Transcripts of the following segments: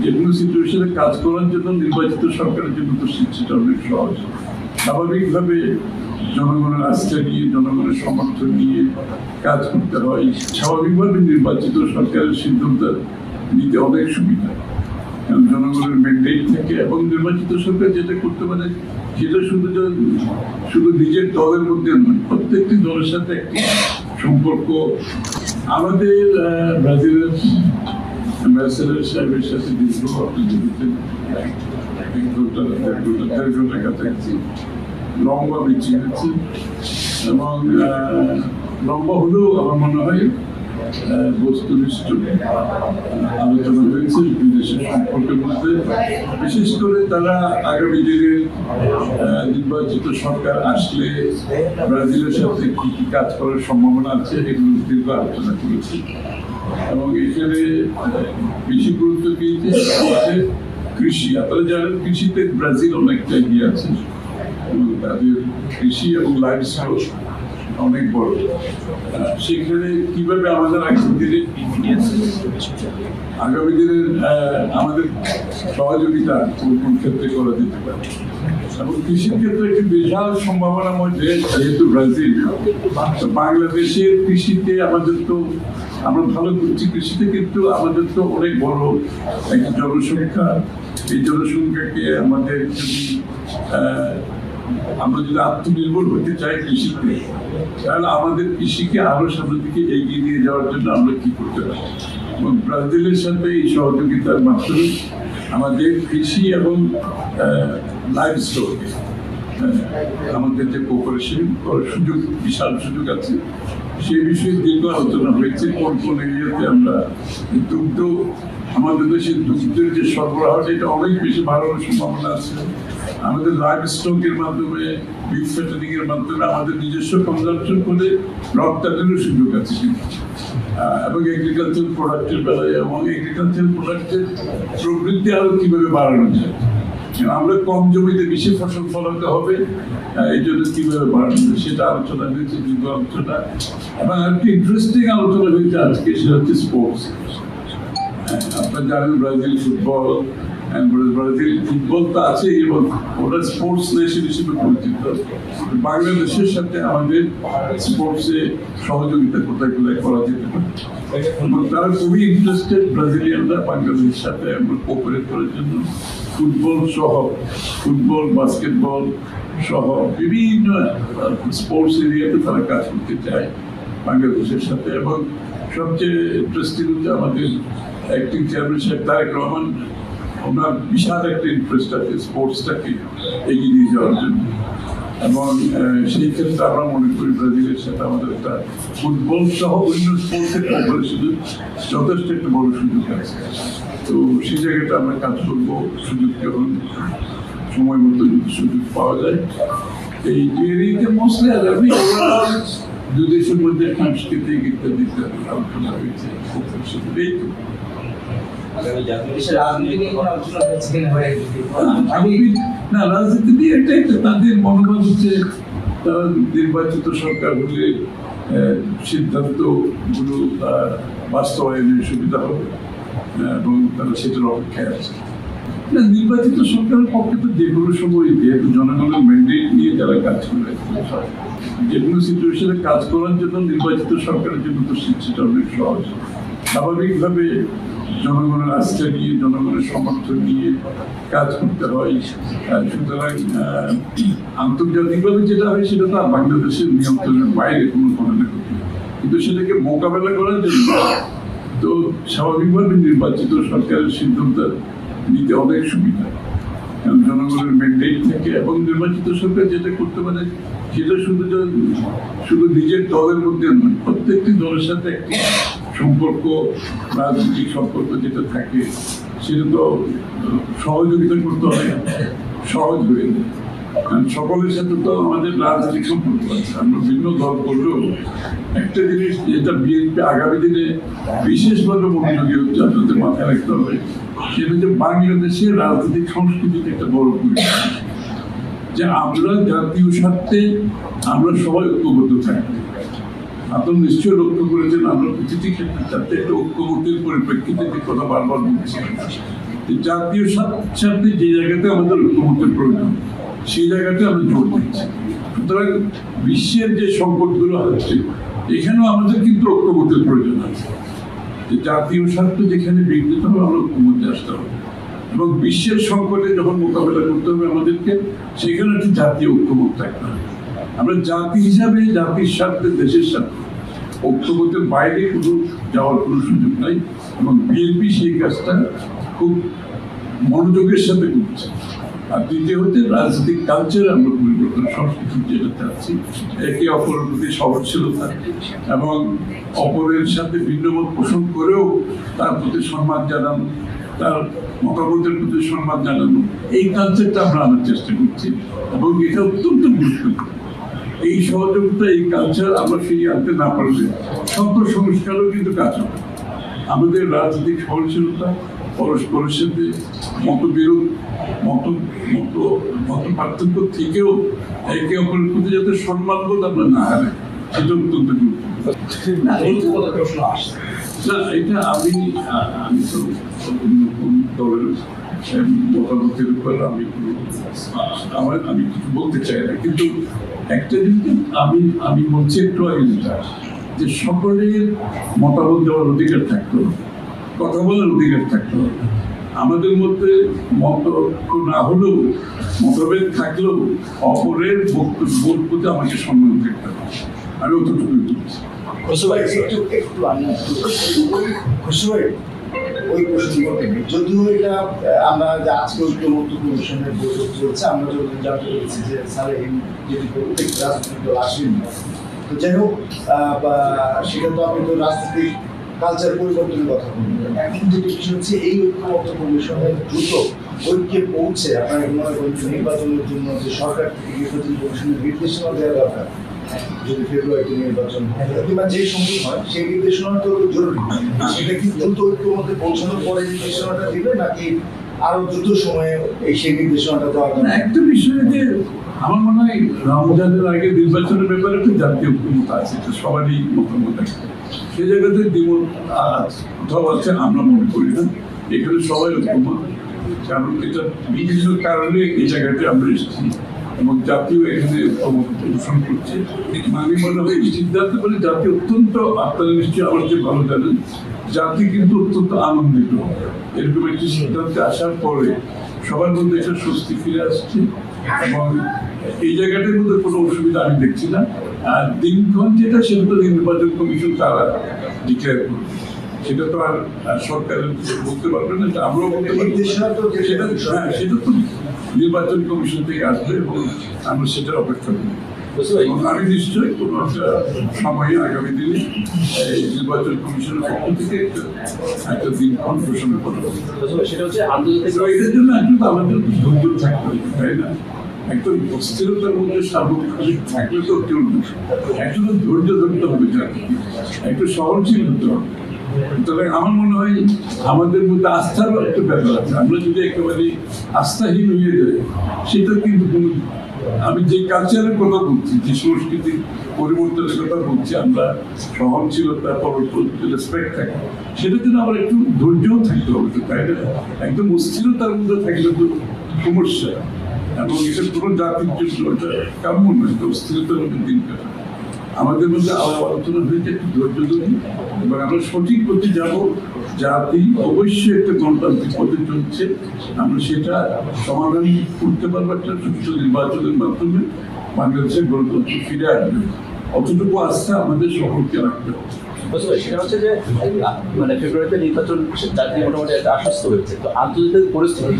যে কোনো সিচুয়েশনে কাজ করার জন্য নির্বাচিত সরকারের জন্য তো সেটা অনেক সহজ। স্বাভাবিকভাবে জনগণের আস্থা নিয়ে, জনগণের সমর্থন নিয়ে কাজ করতে হয়। স্বাভাবিকভাবে নির্বাচিত সরকারের সিদ্ধান্ত নিতে অনেক সুবিধা, কারণ জনগণের ম্যান্ডেট থেকে। এবং নির্বাচিত সরকার যেটা করতে পারে সেটা শুধু নিজের দলের মধ্যে নয়, প্রত্যেকটি দলের সাথে একটি সম্পর্ক। আমাদের ব্রাজিলের অ্যাম্বাসেডর সাহেবের সাথে কাছাকাছি লম্বা বেঁচে গেছে, এবং লম্বা হলেও আমার মনে হয় বস্তুনিষ্ঠ আলোচনা হয়েছে বিদেশের সম্পর্কের মধ্যে। বিশেষ করে তারা আগামী দিনের নির্বাচিত সরকার আসলে ব্রাজিলের সাথে কি কি কাজ করার সম্ভাবনা আছে এগুলো দীর্ঘ আলোচনা করেছে, এবং এখানে বেশি গুরুত্ব দিয়েছে কৃষি। আপনারা জানেন কৃষিতে ব্রাজিল অনেকটা এগিয়ে আছে, এবং তাদের কৃষি এবং লাইভস্টক অনেক বড়। সেখানে কিভাবে আমাদের আগামী দিনের আমাদের সহযোগিতা কোন ক্ষেত্রে করা যেতে পারে, এবং কৃষির ক্ষেত্রে একটি বিশাল সম্ভাবনার মধ্যে যেহেতু ব্রাজিল, বাংলাদেশের কৃষিতে আমাদের তো আমরা ভালো করছি কৃষিতে, কিন্তু আমাদের তো অনেক বড় একটা জনসংখ্যা। এই জনসংখ্যাকে আমাদের যদি আমরা যদি আত্মনির্ভর হতে চাই কৃষিতে, তাহলে আমাদের কৃষিকে আরো সামনের দিকে এগিয়ে নিয়ে যাওয়ার জন্য আমরা কি করতে পারি। এবং ব্রাজিলের সাথে এই সহযোগিতার মাধ্যমে আমাদের কৃষি এবং লাইভস্টক আমাদের যে কোঅপারেশন করার সুযোগ, বিশাল সুযোগ আছে। সেই বিষয়ে দীর্ঘ আলোচনা হয়েছে কোন কোন এরিয়াতে আমরা দুগ্ধ, আমাদের দেশের দুগ্ধের যে সরবরাহ এটা অনেক বেশি বাড়ানোর সম্ভাবনা আছে। আমাদের লাইভস্টকের মাধ্যমে, বিফ ফ্যাটেনিং এর মাধ্যমে আমাদের নিজস্ব কনজাম্পশন করে রপ্তানিরও সুযোগ আছে, এবং এগ্রিকালচার প্রোডাক্টের বেলায় এবং এগ্রিকালচার প্রোডাক্টের প্রবৃদ্ধি আরো কিভাবে বাড়ানো যায়। আমরা কম জমিতে বেশি ফসল ফলাতে হবে, এই জন্য কিভাবে বাড়ানো যায় সেটা আলোচনা হয়েছে, দীর্ঘ আলোচনা। এবং আরেকটি ইন্টারেস্টিং আলোচনা হয়েছে আজকে, সেটা হচ্ছে স্পোর্টস। আপনারা জানেন ব্রাজিল ফুটবল, ব্রাজিল ফুটবল তো আছে এবং ওটা স্পোর্টস নেশন হিসেবে পরিচিত। বাংলাদেশের সাথে আমাদের স্পোর্টসে সহযোগিতা কোথায় কোথায় করা যেতে পারে, এবং তারা খুবই ইন্টারেস্টেড ব্রাজিলিয়ানরা বাংলাদেশের সাথে আমরা কোঅপারেট করার জন্য। ফুটবল সহ, ফুটবল, বাস্কেটবল সহ বিভিন্ন স্পোর্টস এরিয়াতে তারা কাজ করতে চায় বাংলাদেশের সাথে। এবং সবচেয়ে ইন্টারেস্টিং হচ্ছে আমাদের অ্যাক্টিং চেয়ারম্যান সাহেব তারেক রহমান, ওনার বিশাল একটা ইন্টারেস্ট আছে স্পোর্টসটাকে এগিয়ে নিয়ে যাওয়ার জন্য। এবং সেই ক্ষেত্রে আমরা মনে করি ব্রাজিলের সাথে আমাদের একটা ফুটবল সহ অন্য স্পোর্টসের কোঅপারেশনের যথেষ্ট একটা বড় সুযোগ আছে। তো সেই জায়গাটা আমরা কাজ করবো, সুযোগ যখন সময় মতো যদি সুযোগ পাওয়া যায়। এই এরিয়াতে মোস্টলি আগামী দুই দেশের মধ্যে সাংস্কৃতিক ইত্যাদি আলোচনা হয়েছে। না, রাজনীতি এটা একটা তাদের মনোভাব হচ্ছে, তারা নির্বাচিত সরকার হলে সিদ্ধান্ত গুলো বাস্তবায়নের সুবিধা হবে, এবং তারা সেটার অপেক্ষায় আছে। নির্বাচিত সরকারের পক্ষে তো যে কোনো সময়, যেহেতু জনগণের ম্যান্ডেট নিয়ে যারা কাজ করে, যে কোনো সিচুয়েশনে কাজ করার জন্য নির্বাচিত সরকারের জন্য তো সেটা অনেক সহজ। স্বাভাবিকভাবে জনগণের আস্থা নিয়ে, জনগণের সমর্থন নিয়ে কাজ করতে হয়। সুতরাং আন্তর্জাতিকভাবে যেটা হয় সেটা তো বাংলাদেশের নিয়ন্ত্রণের বাইরে কোনো ধরনের, কিন্তু সেটাকে মোকাবেলা করার জন্য তো স্বাভাবিকভাবে নির্বাচিত সরকারের সিদ্ধান্ত নিতে অনেক সুবিধা, কারণ জনগণের ম্যান্ডেট থেকে। এবং নির্বাচিত সরকার যেটা করতে পারে সেটা শুধু নিজের দলের মধ্যে নয়, প্রত্যেকটি দলের সাথে একটি সম্পর্ক, রাজনৈতিক সম্পর্ক যেটা থাকে সেটা তো সহযোগিতা করতে অনেক সহজ হয়ে যায়। কারণ সকলের সাথে তো আমাদের রাজনৈতিক সম্পর্ক আছে, আমরা ভিন্ন দল করলেও একটা জিনিস যেটা বিএনপি আগামী দিনে বিশেষভাবে মনোযোগী হচ্ছে, আপনাদের মাথায় রাখতে হবে, সেটা হচ্ছে বাংলাদেশের রাজনৈতিক সংস্কৃতিতে একটা বড় ভূমিকা, যে আমরা জাতীয় স্বার্থে আমরা সবাই ঐক্যবদ্ধ থাকি। আপনারা নিশ্চয়ই লক্ষ্য করেছেন আমরা প্রতিটি ক্ষেত্রে একটা ঐক্যবদ্ধের পরিপ্রেক্ষিতে যে কথা বারবার বলছি, জাতীয় স্বার্থে যে জায়গাতে আমাদের ঐক্যমত্যের প্রয়োজন সেই জায়গাতে আমরা জোর দিচ্ছি। সুতরাং বিশ্বের যে সংকটগুলো হচ্ছে এখানেও আমাদের কিন্তু ঐক্যমত্যের প্রয়োজন আছে। জাতীয় স্বার্থ যেখানে বিঘ্নিত হবে আমরা ঐক্যমত্যে আসতে হবে, এবং বিশ্বের সংকটে যখন মোকাবেলা করতে হবে আমাদেরকে সেখানে একটি জাতীয় ঐক্যমত থাকতে হবে। আমরা জাতি হিসাবে জাতির স্বার্থে দেশের স্বার্থে ঐক্যমতের বাইরে কোনো যাওয়ার কোনো সুযোগ নাই, এবং বিএনপি সেই কাজটা খুব মনোযোগের সাথে করছে। আর দ্বিতীয় হচ্ছে রাজনৈতিক কালচার আমরা পরিবর্তন, সংস্কৃতি যেটা চাচ্ছি, একে অপরের প্রতি সহনশীলতা এবং অপরের সাথে ভিন্নমত পোষণ করেও তার প্রতি সম্মান জানানো, তার মতামতের প্রতি সম্মান জানানো, এই কালচারটা আমরা আনার চেষ্টা করছি, এবং এটা অত্যন্ত গুরুত্বপূর্ণ। এই সহযোগিতা, এই কালচার আমরা ফিরিয়ে আনতে না পারলে সকল সংস্কারও কিন্তু কাজ হবে। আমাদের রাজনৈতিক সহনশীলতা, পরস্পরের সাথে মতবিরোধ, মত পার্থক্য থেকেও একে অপরের প্রতি যাতে সম্মানবোধ আমরা না হারাই, সেটা অত্যন্ত গুরুত্বপূর্ণ। না, এটা আমি তো দলের মতামতের উপর আমি কিছু বলতে চাই না, কিন্তু একটা জিনিস আমি বলছি একটু আগে যে সকলের মতামত দেওয়ার অধিকার থাকতো, কথা বলার অধিকার থাকতো। আমাদের মধ্যে মতৈক্য না হলেও, মতভেদ থাকলেও অপরের বক্তব্যের প্রতি আমাকে সম্মান থাকতে হবে। আমি অতটুকুই বলছি। ওই প্রসঙ্গে যদিও এটা আমরা আজকে ঐক্যমত্য কমিশনের বৈঠক চলছে, আমরা যতদিন জানতে পেরেছি যে স্যার যেটি প্রত্যেক রাজনৈতিক দল আসবেন, তো যাই হোক সেটা তো আপনি তো রাজনৈতিক কালচার পরিবর্তনের কথা বলবেন। এখন যেটি বিষয় হচ্ছে এই ঐক্যমত্য কমিশনের দ্রুত ঐক্যে পৌঁছে আপনারা মনে করেন নির্বাচনের জন্য যে সরকার থেকে নির্বাচন কমিশনের নির্দেশনা দেওয়া দরকার, যদি ফেব্রুয়ারিতে নির্বাচন হয় কিংবা যে সম্ভব হয় সেই নির্দেশনা তো জরুরি। সেটা কি দ্রুত ঐক্যমত্যে পৌঁছানোর পরে নির্দেশনাটা দিবে, নাকি আরো দ্রুত সময়ে সেই নির্দেশনাটা দেওয়া? একটা বিষয় যে আমার মনে হয় রমজানের আগে নির্বাচনের ব্যাপারে একটা জাতীয় ঐক্যমত আছে, এটা সবারই মতামত আছে। সে জায়গাতে দ্বিমত কোথাও আছে আমরা মনে করি না, এখানে সবাই ঐক্যমত, কারণ এটা বিভিন্ন কারণে এই জায়গাতে আমরা এসেছি এবং জাতীয় এখানে প্রদর্শন করছে। মানে মনে হয় এই সিদ্ধান্ত করে জাতি অত্যন্ত, আপনারা নিশ্চয়ই আমার যে ভালো জানেন, জাতি কিন্তু অত্যন্ত আনন্দিত এরকম একটি সিদ্ধান্তে আসার পরে সবার মধ্যে একটা স্বস্তি ফিরে আসছে, এবং এই জায়গাটার মধ্যে কোনো অসুবিধা আমি দেখছি না। আর দিনক্ষণ যেটা, সেটা তো নির্বাচন কমিশন তারা ডিক্লেয়ার করবে, সেটা তো আর সরকারের বলতে পারবে না, আমরাও বলতে পারবো সেটা তো নির্বাচন কমিশন থেকে আসবে এবং আমরা সেটার অপেক্ষা করি। এবং আমি নিশ্চয়ই কোনো একটা সময়ে আগামী দিনে এই নির্বাচন কমিশনের পক্ষ থেকে একটা দিনক্ষণ ঘোষণা করবো। এটার জন্য একটু আমাদের ধৈর্য থাকতে হবে, তাই না? একটু অস্থিরতার মধ্যে সার্বক্ষণিক থাকলে তো চলবে, একটু ধৈর্য ধরতে হবে, একটু সহনশীল হতে হবে। তবে আমার মনে হয় আমাদের মধ্যে আস্থার একটা ব্যাপার আছে। আমরা যদি একেবারে আস্থাহীন হয়ে যাই, সেটা কিন্তু কোনো, আমি যে কালচারের কথা বলছি, যে সংস্কৃতির পরিবর্তনের কথা বলছি, আমরা সহনশীলতা, রেসপেক্ট থাকে, সেটার জন্য আমার একটু ধৈর্যও থাকতে হবে, তাই না? একদম অস্থিরতার মধ্যে থাকলে তো সমস্যা, এবং এটা কোনো জাতির জন্য এটা কাম্য নয়, অস্থিরতার মধ্যে দিন কাটা। আমাদের মধ্যে আলোচনা হয়েছে একটু ধৈর্য ধরি, এবং আমরা সঠিক পথে যাবো। জাতি অবশ্যই একটা গণতান্ত্রিক পথে চলছে, আমরা সেটা সমাধান করতে পারবো একটা সুষ্ঠু নির্বাচনের মাধ্যমে। বাংলাদেশের গণতন্ত্র ফিরে আসবে, অতটুকু আস্থা আমাদের সকলকে রাখতে হবে। সেটা হচ্ছে যে মানে ফেব্রুয়ারিতে নির্বাচন জাতি মোটামুটি একটা আশ্বস্ত হয়েছে, তো আন্তর্জাতিক পরিস্থিতি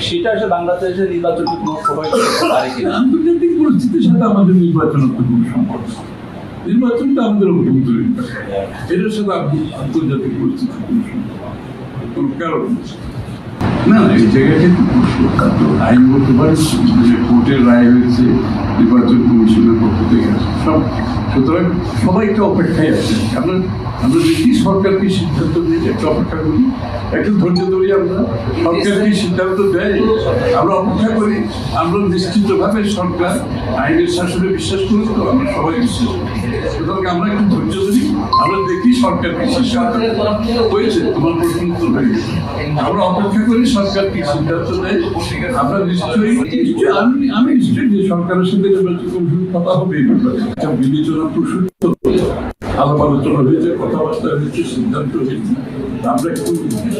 সেটা আসলে বাংলাদেশের নির্বাচনকে কোনো প্রভাবিত করতে পারে কিনা? আন্তর্জাতিক পরিস্থিতির সাথে আমাদের নির্বাচনের কোনো সম্পর্ক, নির্বাচনটা আমাদের অভ্যন্তরীণ, এটার সাথে আন্তর্জাতিক পরিস্থিতির কোনো কারণ না। এই জায়গাটা আইন বলতে পারে, কোর্টের রায় হয়েছে, নির্বাচন কমিশনের পক্ষ থেকে সব, সুতরাং সবাইকে অপেক্ষায় আছে। আমরা দেখি সরকার কি সিদ্ধান্ত নিয়ে একটা অপেক্ষা করি, একটু ধৈর্য ধরি, আমরা সরকার কি সিদ্ধান্ত দেয় আমরা অপেক্ষা করি। আমরা নিশ্চিতভাবে সরকার আইনের শাসনে বিশ্বাস করি, তো আমরা সবাই বিশ্বাস করি, সুতরাং আমরা একটু ধৈর্য ধরি। আমরা দেখি সরকার কি সিদ্ধান্ত হয়েছে, তোমার প্রশ্ন উত্তর হয়ে গেছে। আমরা অপেক্ষা করি সরকার কি সিদ্ধান্ত নেয়। আমরা নিশ্চয়ই আমি নিশ্চয়ই যে সরকারের সাথে নির্বাচন কমিশন কথা হবে এই ব্যাপারে একটা বিবেচনা প্রসূত আলাপ আলোচনা হয়েছে, কথাবার্তা হয়েছে, সিদ্ধান্ত হয়েছে। আমরা একটু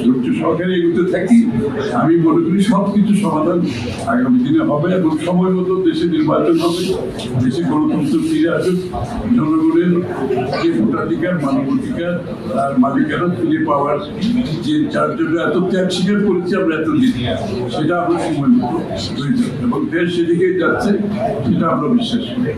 ধৈর্য সহকারে এগোতে থাকি। আমি মনে করি সবকিছু সমাধান আগামী দিনে হবে এবং সময় মতো দেশে নির্বাচন হবে, দেশে গণতন্ত্র ফিরে আসবে, জনগণের যে ভোটাধিকার মানবাধিকার আর মালিকানা ফিরে পাওয়ার যে যার জন্য এত ত্যাগ স্বীকার করেছি আমরা এতদিন, সেটা আমরা সময় মতো হয়ে যাবে এবং দেশ সেদিকে যাচ্ছে সেটা আমরা বিশ্বাস করি।